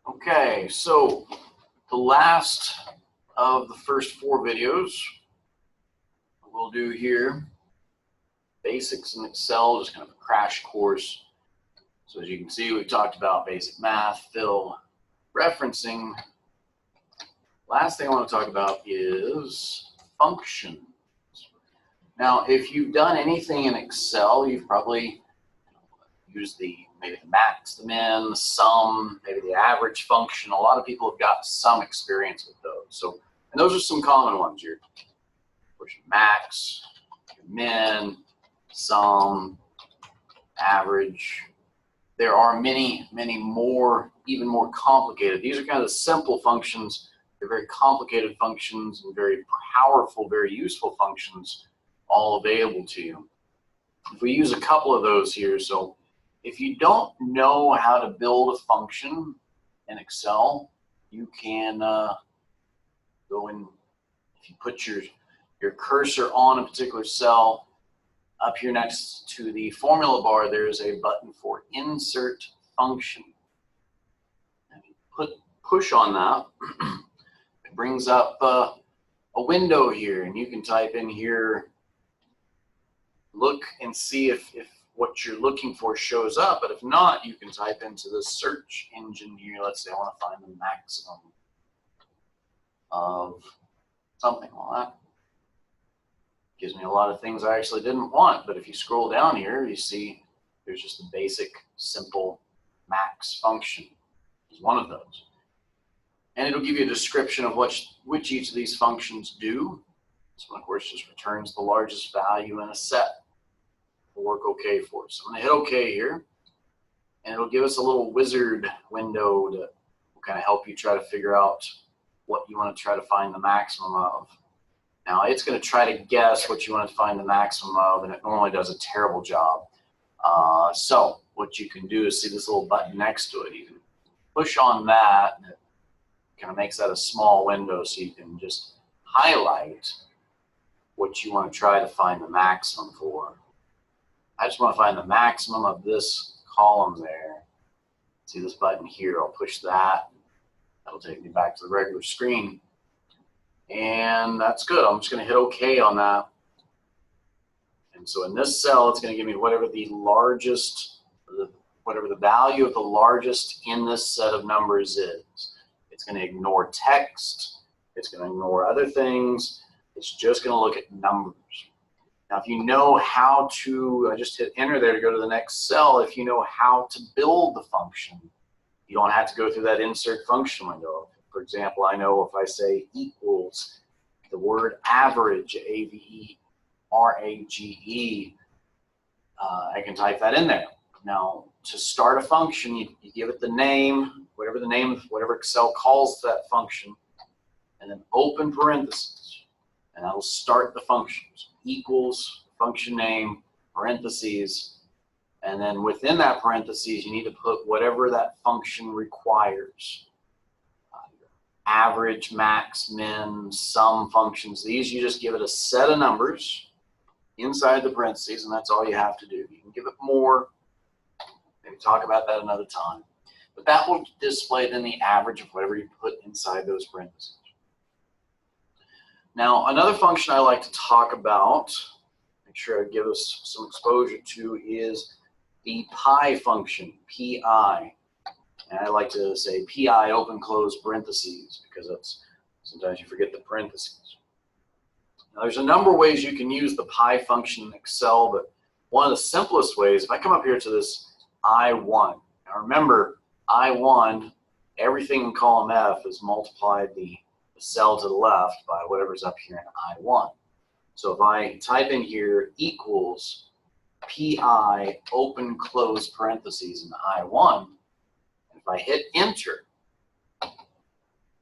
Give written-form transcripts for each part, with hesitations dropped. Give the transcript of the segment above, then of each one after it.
Okay, so the last of the first 4 videos we'll do here, basics in Excel, just kind of a crash course. So as you can see, we've talked about basic math, fill, referencing. Last thing I want to talk about is functions. Now, if you've done anything in Excel, you've probably used maybe the max, the min, the sum, maybe the average function. A lot of people have got some experience with those. So, and those are some common ones. Your max, your min, sum, average. There are many, many more, even more complicated. These are kind of the simple functions. They're very complicated functions and very powerful, very useful functions, all available to you. If we use a couple of those here, so if you don't know how to build a function in Excel, you can go in, if you put your cursor on a particular cell, up here next to the formula bar, there's a button for Insert Function. And you push on that, it brings up a window here, and you can type in here, look and see if what you're looking for shows up, but if not, you can type into the search engine here. Let's say I want to find the maximum of something. Well, that gives me a lot of things I actually didn't want, but if you scroll down here, you see there's just a basic, simple max function. It's one of those. And it'll give you a description of which each of these functions do. This one, of course, just returns the largest value in a set. Will work okay for us. So I'm going to hit OK here, and it'll give us a little wizard window to kind of help you try to figure out what you want to try to find the maximum of. Now, it's going to try to guess what you want to find the maximum of, and it normally does a terrible job. So what you can do is see this little button next to it. You can push on that, and it kind of makes that a small window, so you can just highlight what you want to try to find the maximum for. I just want to find the maximum of this column there. See this button here, I'll push that. That'll take me back to the regular screen. And that's good. I'm just going to hit OK on that. And so in this cell, it's going to give me whatever the largest, whatever the value of the largest in this set of numbers is. It's going to ignore text. It's going to ignore other things. It's just going to look at numbers. Now, if you know how to, I just hit enter there to go to the next cell. If you know how to build the function, you don't have to go through that insert function window. For example, I know if I say equals the word average, A-V-E-R-A-G-E, I can type that in there. Now, to start a function, you give it the name, whatever Excel calls that function, and then open parentheses, and that'll start the functions. Equals, function name, parentheses, and then within that parentheses, you need to put whatever that function requires. Average, max, min, sum functions. These, you just give it a set of numbers inside the parentheses, and that's all you have to do. You can give it more. Maybe talk about that another time. But that will display then the average of whatever you put inside those parentheses. Now, another function I like to talk about, make sure I give us some exposure to, is the pi function, pi. And I like to say pi open close parentheses, because that's, sometimes you forget the parentheses. Now, there's a number of ways you can use the pi function in Excel, but one of the simplest ways, if I come up here to this I1, now remember, I1, everything in column F is multiplied the cell to the left by whatever's up here in I1. So if I type in here equals pi open close parentheses in I1, if I hit enter,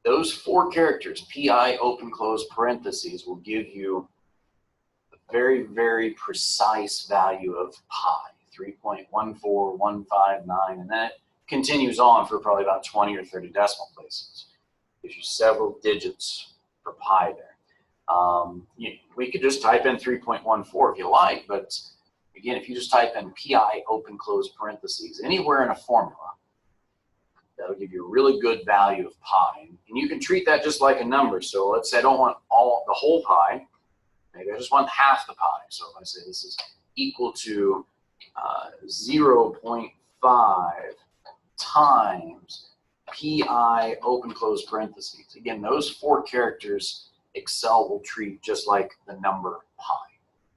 those 4 characters, pi open close parentheses, will give you a very, very precise value of pi, 3.14159, and then it continues on for probably about 20 or 30 decimal places. Gives you several digits for pi there. We could just type in 3.14 if you like, but again, if you just type in pi open close parentheses anywhere in a formula, That'll give you a really good value of pi. And you can treat that just like a number. So let's say I don't want the whole pi. Maybe I just want half the pi. So if I say this is equal to 0.5 times pi open close parentheses. Again, those 4 characters Excel will treat just like the number pi.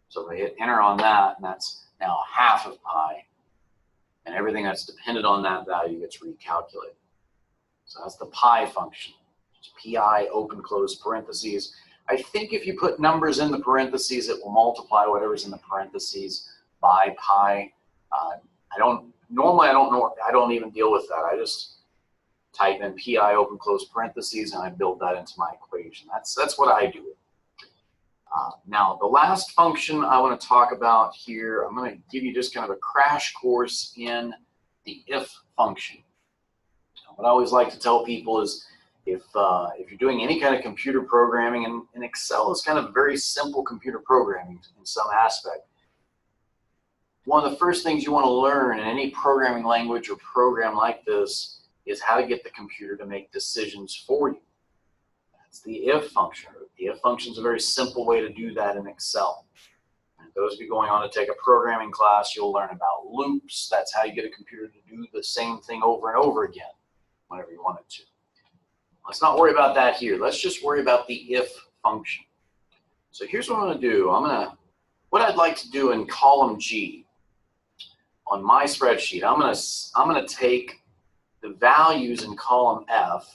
So if I hit enter on that, and that's now half of pi, and everything that's dependent on that value gets recalculated. So that's the pi function. It's pi open close parentheses. I think if you put numbers in the parentheses, it will multiply whatever's in the parentheses by pi. I don't even deal with that. I just type in pi open close parentheses and I build that into my equation. That's what I do. Now, the last function I want to talk about here, I'm going to give you just kind of a crash course in the if function. What I always like to tell people is if you're doing any kind of computer programming, and Excel is kind of very simple computer programming in some aspect, one of the first things you want to learn in any programming language or program like this is how to get the computer to make decisions for you. That's the if function. The if function is a very simple way to do that in Excel. And those of you going on to take a programming class, you'll learn about loops. That's how you get a computer to do the same thing over and over again whenever you want it to. Let's not worry about that here. Let's just worry about the if function. So here's what I'm going to do. What I'd like to do in column G on my spreadsheet, I'm going to take the values in column F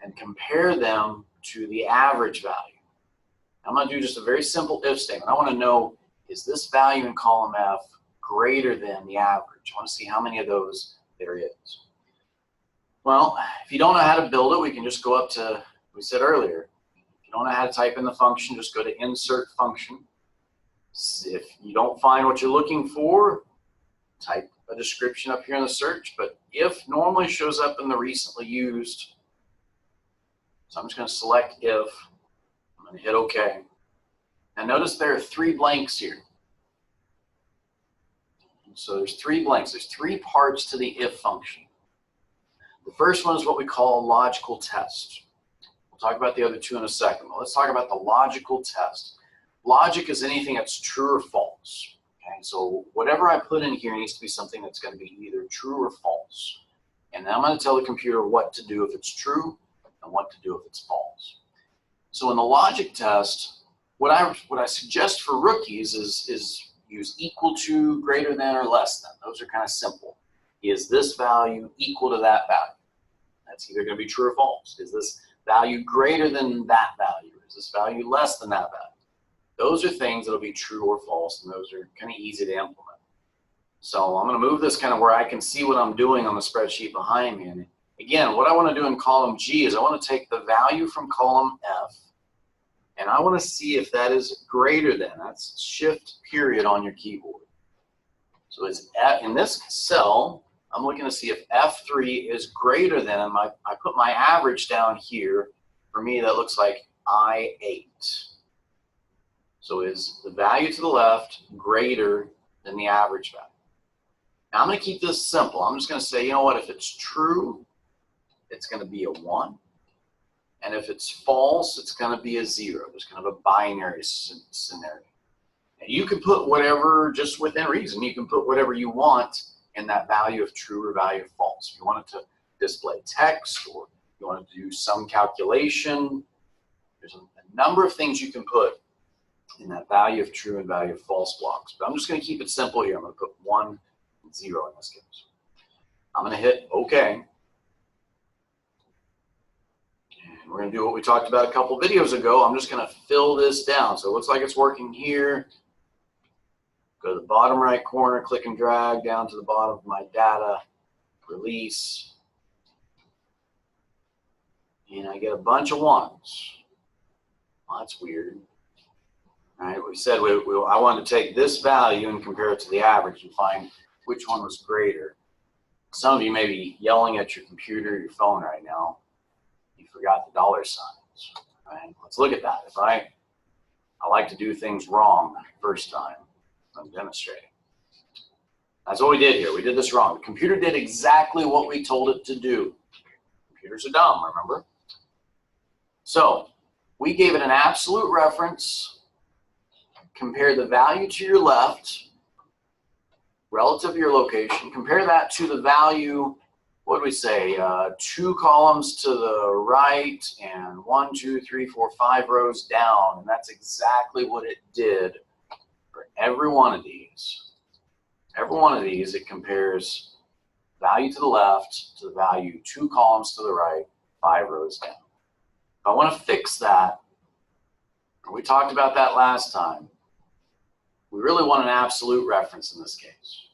and compare them to the average value. I'm going to do just a very simple if statement. I want to know, is this value in column F greater than the average? I want to see how many of those there is. Well, if you don't know how to build it, we can just go up to, we said earlier, if you don't know how to type in the function, just go to insert function. If you don't find what you're looking for, type a description up here in the search, but if normally shows up in the recently used. So I'm just going to select if. I'm going to hit OK. Now notice there are 3 blanks here. So there's 3 blanks. There's 3 parts to the if function. The first one is what we call a logical test. We'll talk about the other 2 in a second, but let's talk about the logical test. Logic is anything that's true or false. Okay, so whatever I put in here needs to be something that's going to be either true or false. And then I'm going to tell the computer what to do if it's true and what to do if it's false. So in the logic test, what I suggest for rookies is use equal to, greater than, or less than. Those are kind of simple. Is this value equal to that value? That's either going to be true or false. Is this value greater than that value? Is this value less than that value? Those are things that will be true or false, and those are kind of easy to implement. So I'm going to move this kind of where I can see what I'm doing on the spreadsheet behind me. And again, what I want to do in column G is I want to take the value from column F, and I want to see if that is greater than. That's shift period on your keyboard. So it's in this cell, I'm looking to see if F3 is greater than, and I put my average down here. For me, that looks like I8. So is the value to the left greater than the average value? Now I'm going to keep this simple. I'm just going to say, you know what, if it's true, it's going to be a 1. And if it's false, it's going to be a 0. There's kind of a binary scenario. And you can put whatever, just within reason, you can put whatever you want in that value of true or value of false. If you want it to display text, or you want to do some calculation, there's a number of things you can put in that value of true and value of false blocks. But I'm just going to keep it simple here. I'm going to put 1 and 0 in this case. I'm going to hit OK. And we're going to do what we talked about a couple videos ago. I'm just going to fill this down. So it looks like it's working here. Go to the bottom right corner, click and drag down to the bottom of my data, release. And I get a bunch of 1s. Well, that's weird. All right, we said I wanted to take this value and compare it to the average and find which one was greater. Some of you may be yelling at your computer or your phone right now. You forgot the dollar signs. Right? Let's look at that. If I like to do things wrong first time, I'm demonstrating. That's what we did here. We did this wrong. The computer did exactly what we told it to do. Computers are dumb, remember? So we gave it an absolute reference, compare the value to your left, relative to your location, compare that to the value, what did we say, 2 columns to the right and 1, 2, 3, 4, 5 rows down. And that's exactly what it did for every one of these. Every one of these, it compares value to the left to the value 2 columns to the right, 5 rows down. If I want to fix that, we talked about that last time, we really want an absolute reference in this case.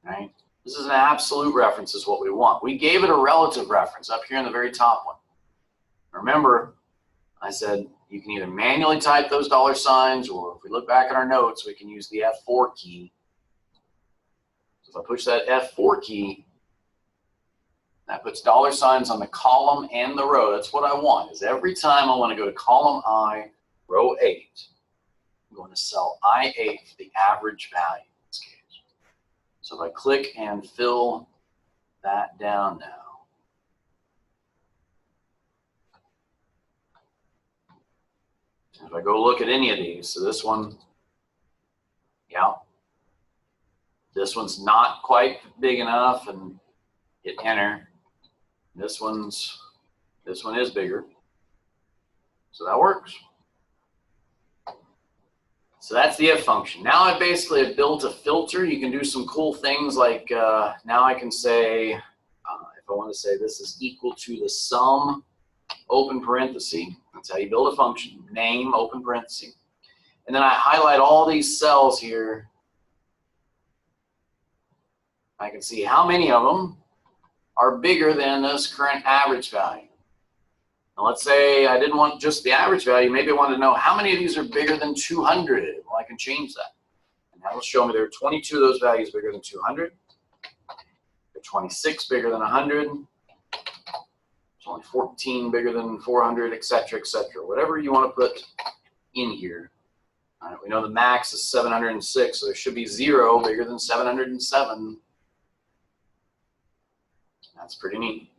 Right? This is an absolute reference is what we want. We gave it a relative reference up here in the very top one. Remember, I said you can either manually type those $signs, or if we look back at our notes, we can use the F4 key. If I push that F4 key, that puts $signs on the column and the row. That's what I want, is every time I want to go to column I, row 8, I'm going to cell I8 for the average value in this case. So if I click and fill that down now, if I go look at any of these, so this one, yeah, this one's not quite big enough, and hit enter. This one is bigger, so that works. So that's the if function. Now I basically have built a filter. You can do some cool things like now I can say, if I want to say this is equal to the sum, open parenthesis. That's how you build a function. Name, open parenthesis. And then I highlight all these cells here. I can see how many of them are bigger than this current average value. Now let's say I didn't want just the average value. Maybe I wanted to know how many of these are bigger than 200. Well, I can change that. And that will show me there are 22 of those values bigger than 200. There are 26 bigger than 100. There's only 14 bigger than 400, etc., etc. Whatever you want to put in here. All right, we know the max is 706, so there should be 0 bigger than 707. That's pretty neat.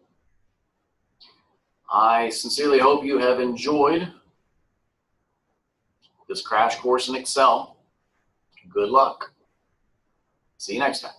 I sincerely hope you have enjoyed this crash course in Excel. Good luck. See you next time.